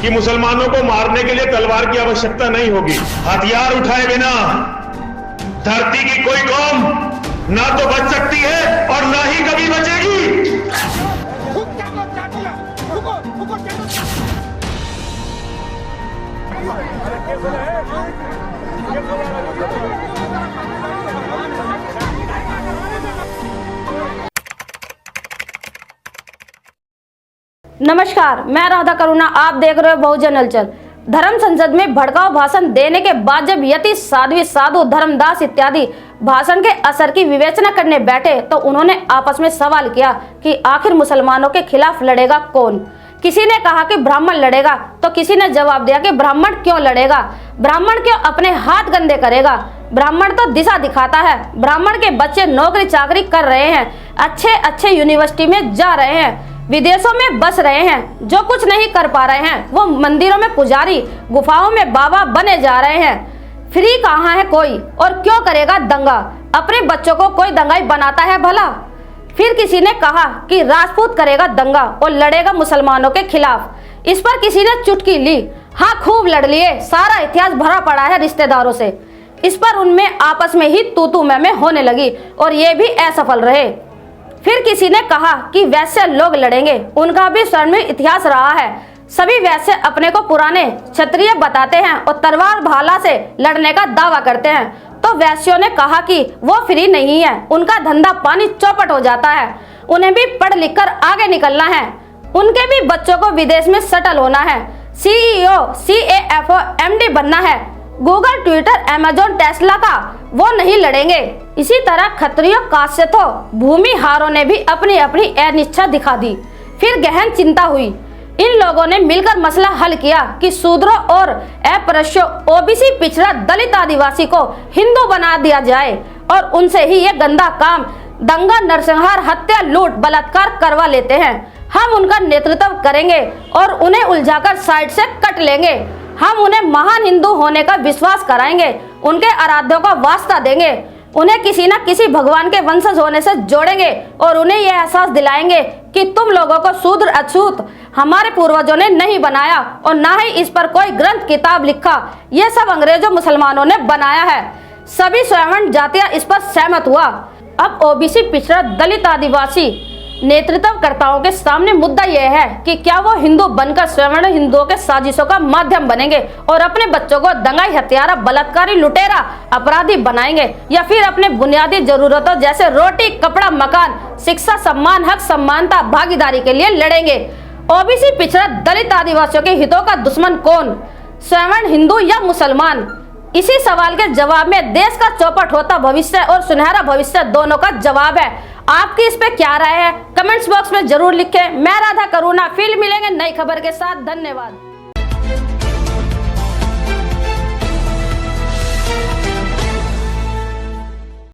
कि मुसलमानों को मारने के लिए तलवार की आवश्यकता नहीं होगी। हथियार उठाए बिना धरती की कोई कौम ना तो बच सकती है और ना ही कभी बचेगी। नमस्कार, मैं राधा करुणा, आप देख रहे हो बहुजन हलचल। धर्म संसद में भड़काऊ भाषण देने के बाद जब यति साध्वी साधु धर्मदास इत्यादि भाषण के असर की विवेचना करने बैठे तो उन्होंने आपस में सवाल किया कि आखिर मुसलमानों के खिलाफ लड़ेगा कौन। किसी ने कहा कि ब्राह्मण लड़ेगा तो किसी ने जवाब दिया कि ब्राह्मण क्यों लड़ेगा, ब्राह्मण क्यों अपने हाथ गंदे करेगा, ब्राह्मण तो दिशा दिखाता है, ब्राह्मण के बच्चे नौकरी चाकरी कर रहे हैं, अच्छे यूनिवर्सिटी में जा रहे हैं, विदेशों में बस रहे हैं, जो कुछ नहीं कर पा रहे हैं वो मंदिरों में पुजारी, गुफाओं में बाबा बने जा रहे हैं। फ्री कहाँ है कोई और क्यों करेगा दंगा, अपने बच्चों को कोई दंगाई बनाता है भला। फिर किसी ने कहा कि राजपूत करेगा दंगा और लड़ेगा मुसलमानों के खिलाफ। इस पर किसी ने चुटकी ली, हाँ खूब लड़ लिए, सारा इतिहास भरा पड़ा है रिश्तेदारों से। इस पर उनमें आपस में ही तू मैं होने लगी और ये भी असफल रहे। फिर किसी ने कहा कि वैश्य लोग लड़ेंगे, उनका भी स्वर्णिम इतिहास रहा है, सभी वैश्य अपने को पुराने क्षत्रिय बताते हैं और तलवार भाला से लड़ने का दावा करते हैं। तो वैश्यों ने कहा कि वो फ्री नहीं है, उनका धंधा पानी चौपट हो जाता है, उन्हें भी पढ़ लिख कर आगे निकलना है, उनके भी बच्चों को विदेश में सेटल होना है, CEO, CAFO, MD बनना है, गूगल, ट्विटर, अमेजोन, टेस्ला का वो नहीं लड़ेंगे। इसी तरह क्षत्रियों, काश्यपों, भूमिहारों ने भी अपनी अपनी अनिच्छा दिखा दी। फिर गहन चिंता हुई, इन लोगों ने मिलकर मसला हल किया कि शूद्रों और अस्पृश्यों, OBC, पिछड़ा, दलित, आदिवासी को हिंदू बना दिया जाए और उनसे ही ये गंदा काम दंगा, नरसंहार, हत्या, लूट, बलात्कार करवा लेते हैं। हम उनका नेतृत्व करेंगे और उन्हें उलझाकर साइड से कट लेंगे। हम उन्हें महान हिंदू होने का विश्वास कराएंगे, उनके आराध्यों का वास्ता देंगे, उन्हें किसी न किसी भगवान के वंशज होने से जोड़ेंगे और उन्हें यह एहसास दिलाएंगे कि तुम लोगों को शूद्र अछूत हमारे पूर्वजों ने नहीं बनाया और ना ही इस पर कोई ग्रंथ किताब लिखा, यह सब अंग्रेजों मुसलमानों ने बनाया है। सभी स्वयं जातियां इस पर सहमत हुआ। अब OBC, पिछड़ा, दलित, आदिवासी नेतृत्वकर्ताओं के सामने मुद्दा यह है कि क्या वो हिंदू बनकर स्वयं हिंदुओं के साजिशों का माध्यम बनेंगे और अपने बच्चों को दंगाई, हत्यारा, बलात्कारी, लुटेरा, अपराधी बनाएंगे, या फिर अपने बुनियादी जरूरतों जैसे रोटी, कपड़ा, मकान, शिक्षा, सम्मान, हक, समानता, भागीदारी के लिए लड़ेंगे। OBC, पिछड़ा, दलित, आदिवासियों के हितों का दुश्मन कौन, स्वयं हिंदू या मुसलमान? इसी सवाल के जवाब में देश का चौपट होता भविष्य और सुनहरा भविष्य दोनों का जवाब है। आपकी इस पे क्या राय है, कमेंट्स बॉक्स में जरूर लिखें। मैं राधा करुणा, फिर मिलेंगे नई खबर के साथ। धन्यवाद।